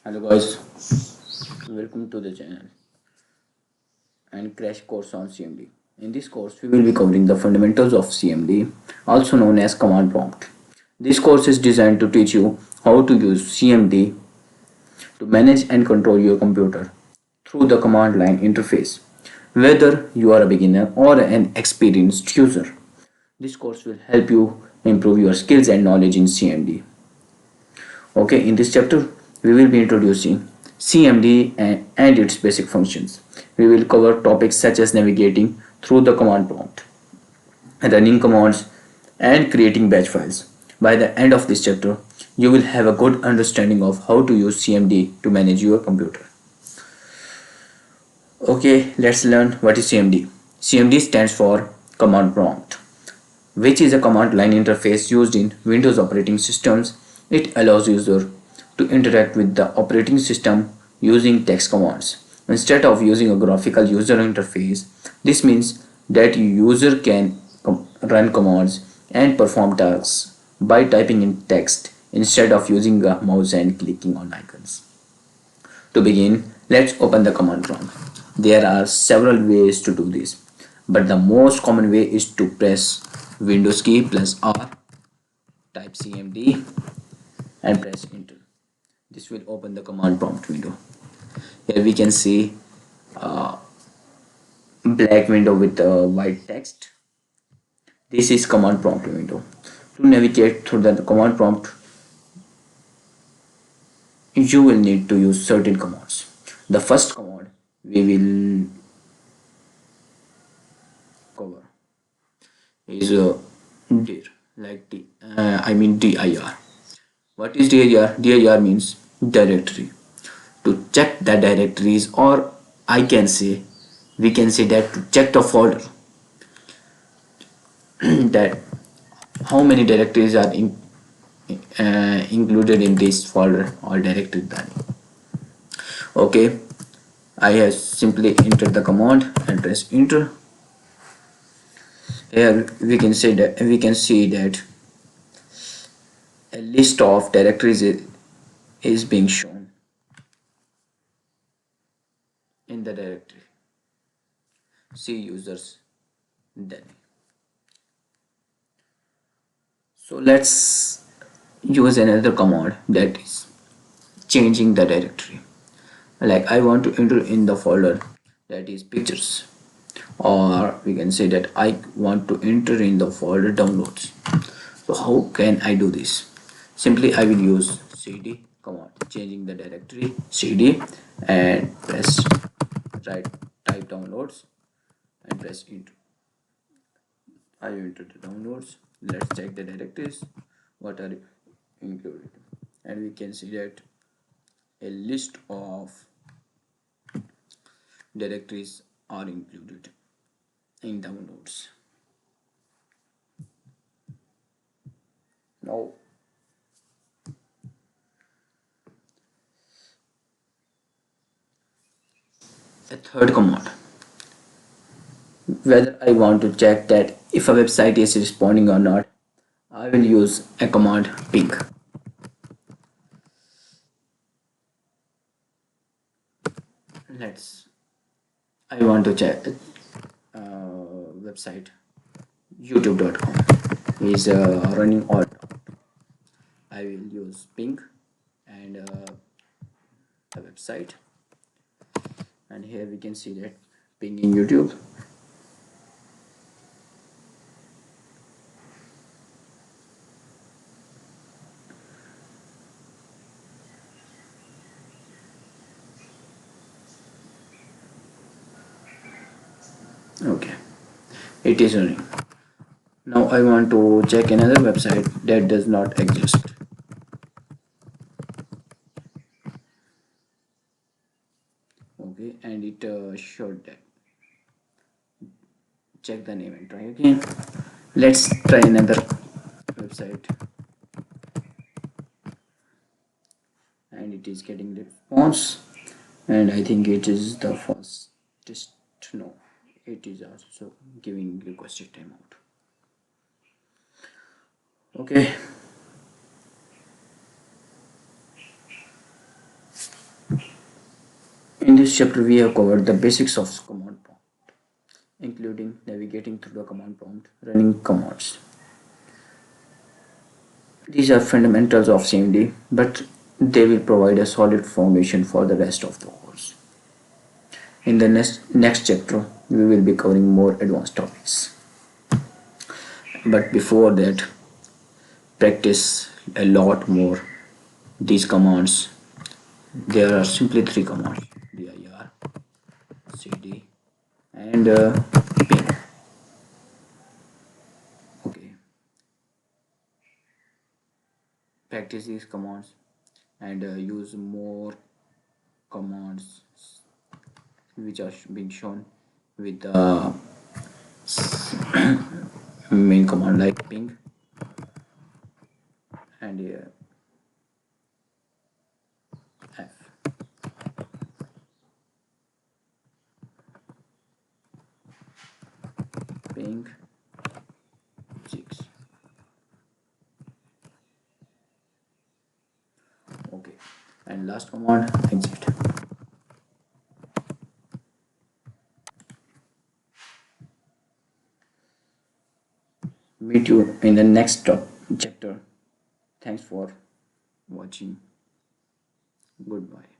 Hello guys, welcome to the channel and crash course on CMD. In this course, we will be covering the fundamentals of CMD, also known as command prompt. This course is designed to teach you how to use CMD to manage and control your computer through the command line interface, whether you are a beginner or an experienced user. This course will help you improve your skills and knowledge in CMD. Okay, in this chapter, we will be introducing CMD and its basic functions. We will cover topics such as navigating through the command prompt, running commands, and creating batch files. By the end of this chapter, you will have a good understanding of how to use CMD to manage your computer. Okay, let's learn what is CMD. CMD stands for command prompt, which is a command line interface used in Windows operating systems. It allows user to interact with the operating system using text commands. Instead of using a graphical user interface, this means that user can run commands and perform tasks by typing in text instead of using a mouse and clicking on icons. To begin, let's open the command prompt. There are several ways to do this, but the most common way is to press Windows key plus R, type CMD and press enter. This will open the command prompt window. Here we can see black window with white text. This is command prompt window. To navigate through the command prompt, you will need to use certain commands. The first command we will cover is dir, like I mean dir. What is dir? Dir means directory. To check the directories, or I can say, we can say that to check the folder, that how many directories are included in this folder or directory. Okay, I have simply entered the command and press enter. Here we can see that a list of directories is being shown in the directory. See users then. So let's use another command, that is changing the directory. Like I want to enter in the folder that is pictures, or we can say that I want to enter in the folder downloads. So how can I do this? Simply I will use cd command, changing the directory, cd, and press right, type downloads and press enter. I enter the downloads. Let's check the directories what are included, and we can see that a list of directories are included in downloads. Now a third command, whether I want to check that if a website is responding or not, I will use a command ping. Let's I want to check website youtube.com is running or not. I will use ping and the website, and here we can see that ping in YouTube. Okay, it is running. Now I want to check another website that does not exist. Okay, and it showed that. Check the name and try again. Let's try another website, and it is getting response, and I think it is the fastest. No, it is also giving requested timeout. Okay, this chapter, we have covered the basics of command prompt, including navigating through the command prompt, running commands. These are fundamentals of CMD, but they will provide a solid foundation for the rest of the course. In the next chapter, we will be covering more advanced topics. But before that, practice a lot more these commands. There are simply three commands: dir, cd, and ping. Okay, practice these commands and use more commands which are being shown with the main command like ping and f. Ping 6. Okay, and last command exit. Meet you in the next chapter. Thanks for watching. Goodbye.